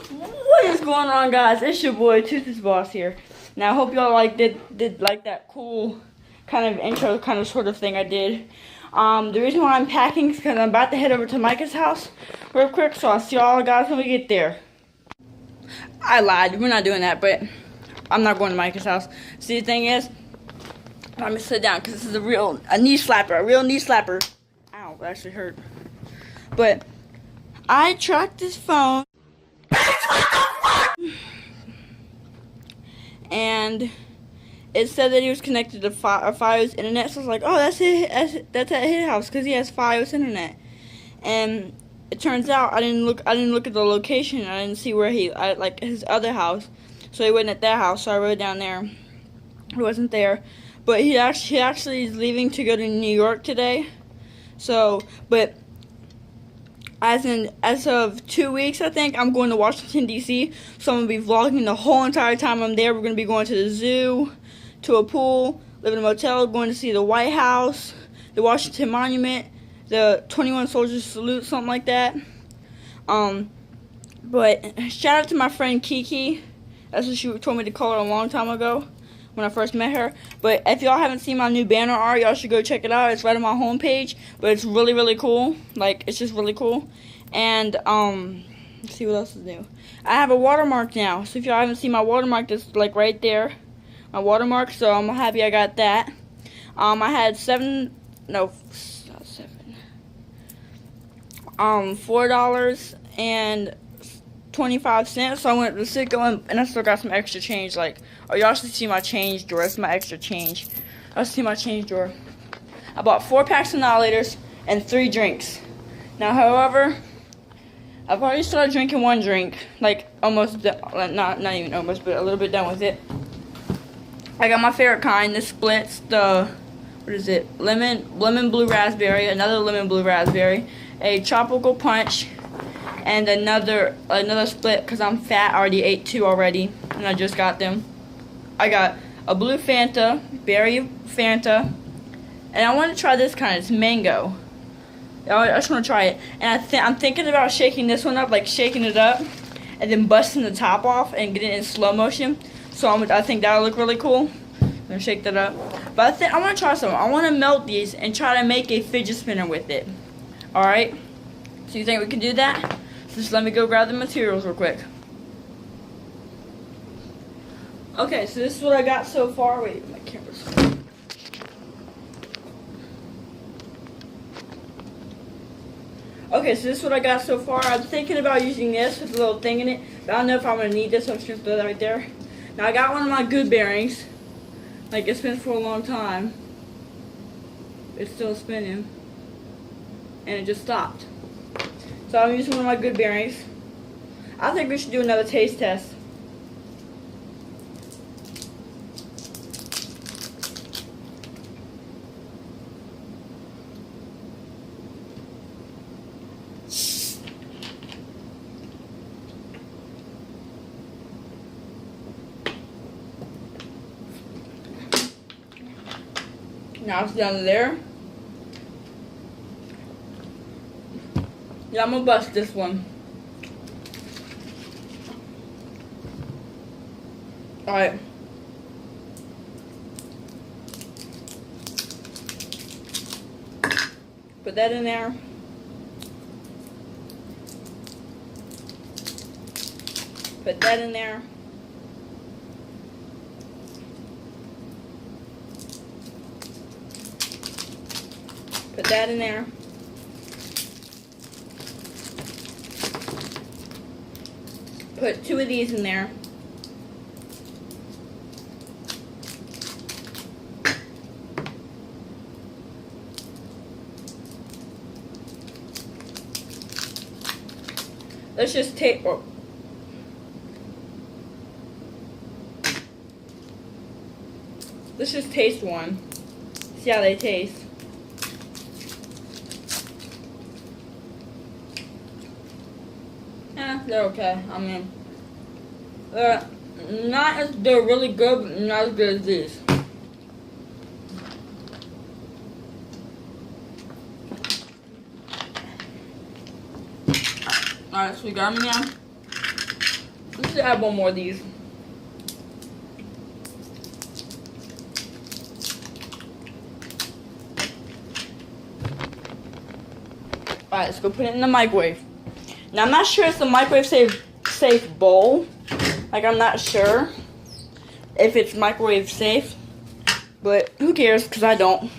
What is going on, guys? It's your boy Toothless Boss here. Now I hope y'all did like that cool kind of intro kind of sort of thing I did. The reason why I'm packing is because I'm about to head over to Micah's house real quick, so I'll see y'all guys when we get there. I lied, we're not doing that, but I'm not going to Micah's house. See, the thing is, let me sit down because this is a real knee slapper. Ow, that actually hurt. But I tracked this phone. And it said that he was connected to Fios internet, so I was like, oh, that's at his house because he has Fios internet. And it turns out I didn't look at the location. I didn't see where like his other house, so he wasn't at that house. So I rode down there. He wasn't there, but he actually is leaving to go to New York today. So, but as of 2 weeks, I think, I'm going to Washington, D.C., so I'm going to be vlogging the whole entire time I'm there. We're going to be going to the zoo, to a pool, living in a motel, going to see the White House, the Washington Monument, the 21 Soldiers Salute, something like that. But shout out to my friend Kiki. That's what she told me to call her a long time ago when I first met her. But if y'all haven't seen my new banner art, y'all should go check it out. It's right on my homepage, but it's really, really cool. Like, it's just really cool. And let's see what else is new. I have a watermark now, so if y'all haven't seen my watermark, that's like right there, my watermark. So I'm happy I got that. I had $4.25. So I went to Citgo and I still got some extra change. Like, oh, y'all should see my change drawer. It's my extra change. Y'all should see my change drawer. I bought 4 packs of annihilators and 3 drinks. Now, however, I've already started drinking 1 drink, like almost, not even almost, but a little bit done with it. I got my favorite kind. This splits the, what is it? Lemon blue raspberry, another lemon blue raspberry, a tropical punch, and another split because I'm fat. I already ate 2 already, and I just got them. I got a blue Fanta, berry Fanta, and I want to try this kind. It's mango. I just want to try it, and I'm thinking about shaking this one up, like shaking it up, and then busting the top off and getting it in slow motion. So I think that'll look really cool. I'm gonna shake that up, but I want to try something. I want to melt these and try to make a fidget spinner with it. All right. So you think we can do that? So just let me go grab the materials real quick. Okay, so this is what I got so far. Wait, my camera's. Okay, so this is what I got so far. I'm thinking about using this with a little thing in it, but I don't know if I'm going to need this, so I'm just going to throw that right there. Now, I got one of my good bearings. Like, it's been for a long time. It's still spinning. And it just stopped. So I'm using one of my good bearings. I think we should do another taste test. Now it's down there. Yeah, I'm gonna bust this one. Alright. Put that in there. Put that in there. Put that in there. Put 2 of these in there. Let's just take. Oh. Let's just taste one. See how they taste. They're okay. I mean, they're really good, but not as good as these. Alright, so we got them now. Let's just add one more of these. Alright, let's go put it in the microwave. Now, I'm not sure it's the microwave safe bowl. Like, I'm not sure if it's microwave safe. But who cares, because I don't.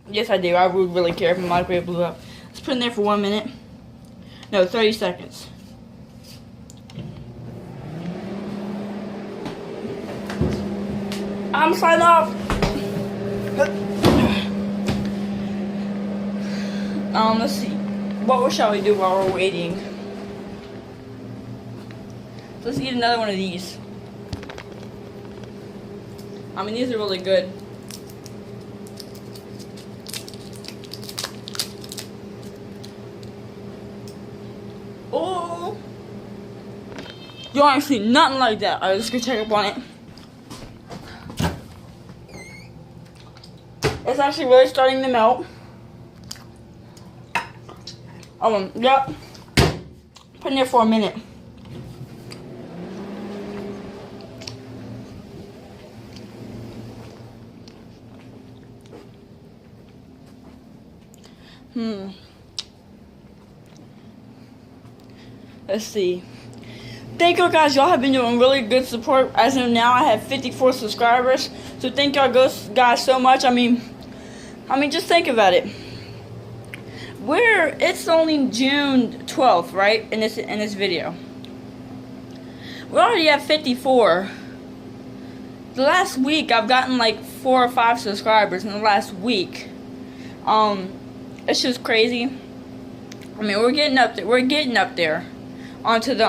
Yes, I do. I would really care if my microwave blew up. Let's put it in there for 1 minute. No, 30 seconds. I'm signing off. Let's see. What shall we do while we're waiting? Let's eat another one of these. I mean, these are really good. Oh! You ain't seen nothing like that. Alright, let's go check up on it. It's actually really starting to melt. Yep. Put in there for a minute. Let's see. Thank you guys. Y'all have been doing really good support. As of now, I have 54 subscribers. So thank y'all guys so much. I mean, just think about it. It's only June 12th, right? In this video. We already have 54. The last week I've gotten like 4 or 5 subscribers in the last week. It's just crazy. I mean, we're getting up there. We're getting up there. Onto the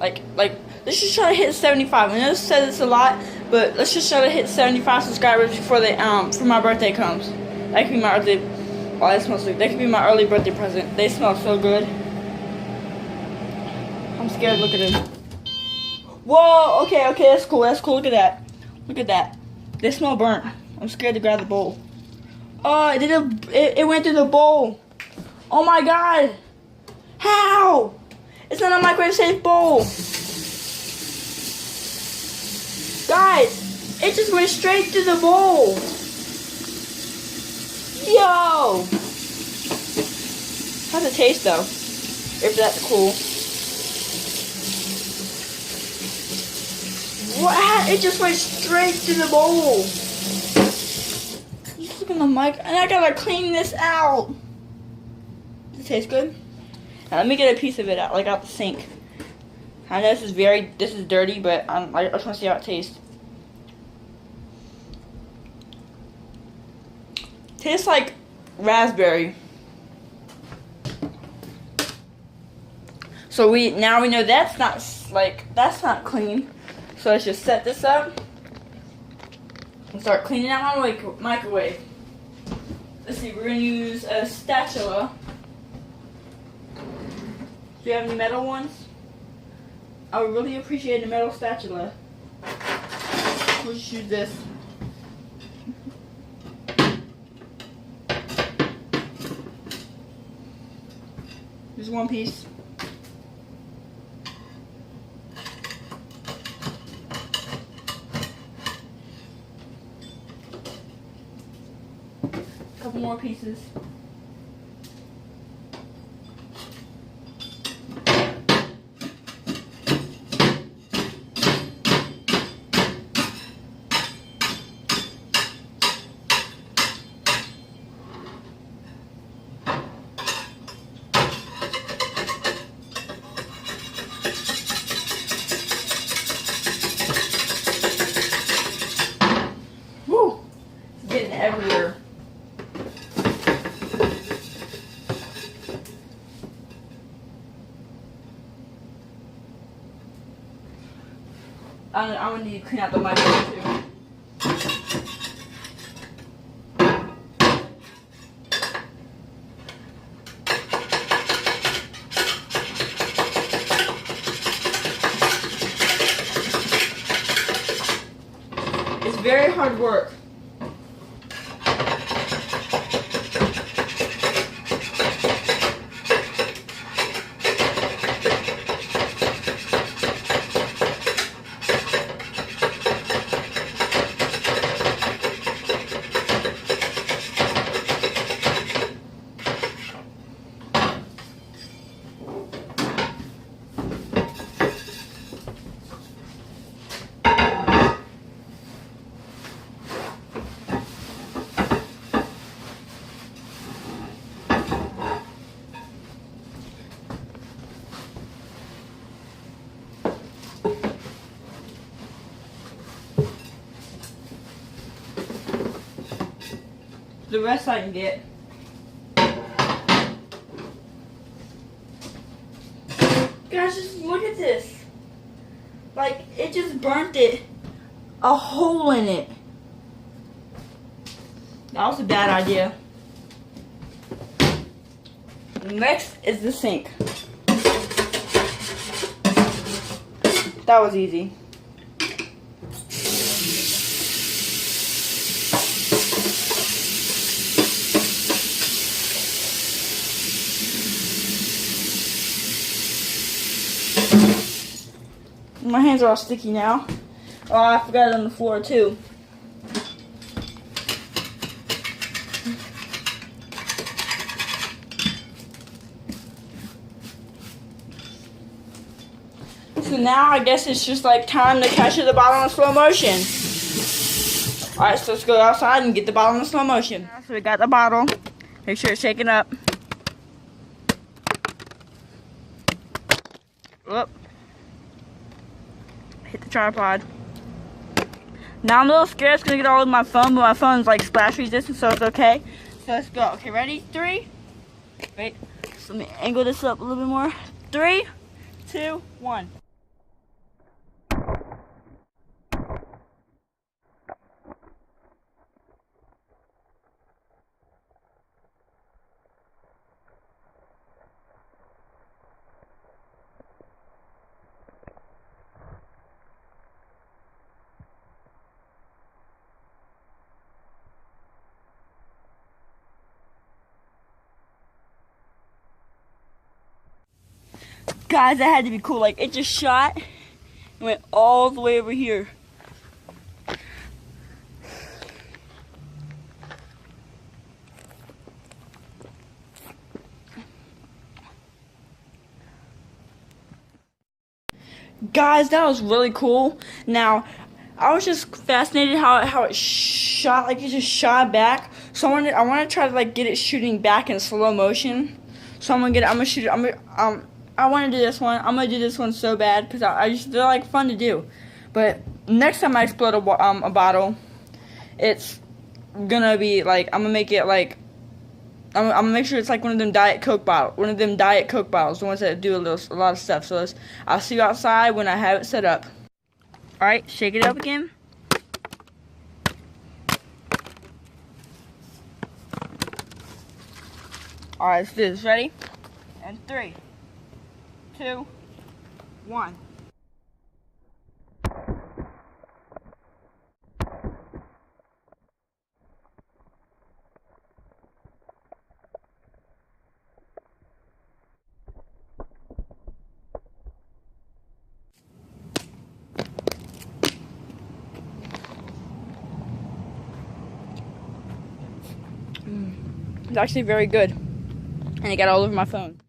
like let's just try to hit 75. I know this says it's a lot, but let's just try to hit 75 subscribers before my birthday comes. That could be my early. Oh, that smells good. That could be my early birthday present. They smell so good. I'm scared. Look at them. Whoa. Okay. That's cool. Look at that. Look at that. They smell burnt. I'm scared to grab the bowl. Oh, it went through the bowl. Oh my God. How? It's not a microwave safe bowl. Guys, it just went straight through the bowl. Yo! How's it taste though? If that's cool. What? It just went straight to the bowl. Just look at the mic, and I gotta clean this out. Does it taste good? Now let me get a piece of it out, like out the sink. I know this is dirty, but I just want to see how it tastes. Tastes like raspberry. So now we know that's not clean. So let's just set this up and start cleaning out my microwave. Let's see, we're gonna use a spatula. Do you have any metal ones? I would really appreciate a metal spatula. We'll just use this. Just one piece. A couple more pieces. Everywhere. I'm gonna need to clean out the microwave too. It's very hard work. The rest I can get. Guys, just look at this. Like, it just burnt it. A hole in it. That was a bad idea. Next is the sink. That was easy. My hands are all sticky now. Oh, I forgot it on the floor too. So now I guess it's just like time to catch the bottle in slow motion. Alright, so let's go outside and get the bottle in slow motion. So we got the bottle. Make sure it's shaking up. Whoop. Hit the tripod. Now I'm a little scared it's gonna get all over my phone, but my phone's like splash resistant, so it's okay. So let's go. Okay, ready? 3. Wait. So let me angle this up a little bit more. 3, 2, 1. Guys, that had to be cool. Like, it just shot and went all the way over here. Guys, that was really cool. Now, I was just fascinated how it shot. Like, it just shot back. So I want to try to like get it shooting back in slow motion. So I'm gonna shoot it. I want to do this one. I'm gonna do this one so bad because they're like fun to do. But next time I explode a bottle, it's gonna be like I'm gonna make it like I'm gonna make sure it's like one of them Diet Coke bottles, the ones that do a lot of stuff. So I'll see you outside when I have it set up. All right, shake it up again. All right, let's do this. Ready? And 3, 2, 1. It's actually very good. And it got all over my phone.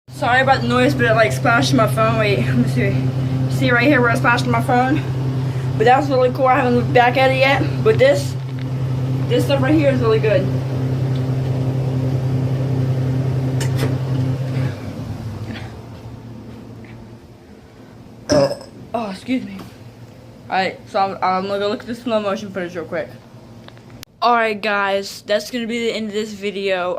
Sorry about the noise, but it like splashed my phone. Wait, let me see. See right here where it splashed my phone? But that was really cool. I haven't looked back at it yet. But this stuff right here is really good. Oh, excuse me. Alright, so I'm gonna look at the slow motion footage real quick. Alright guys, that's gonna be the end of this video.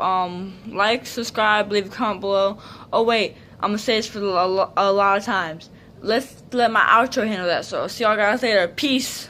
Like, subscribe, leave a comment below. Oh wait, I'm gonna say this for a lot of times. Let's let my outro handle that. So see y'all guys later. Peace.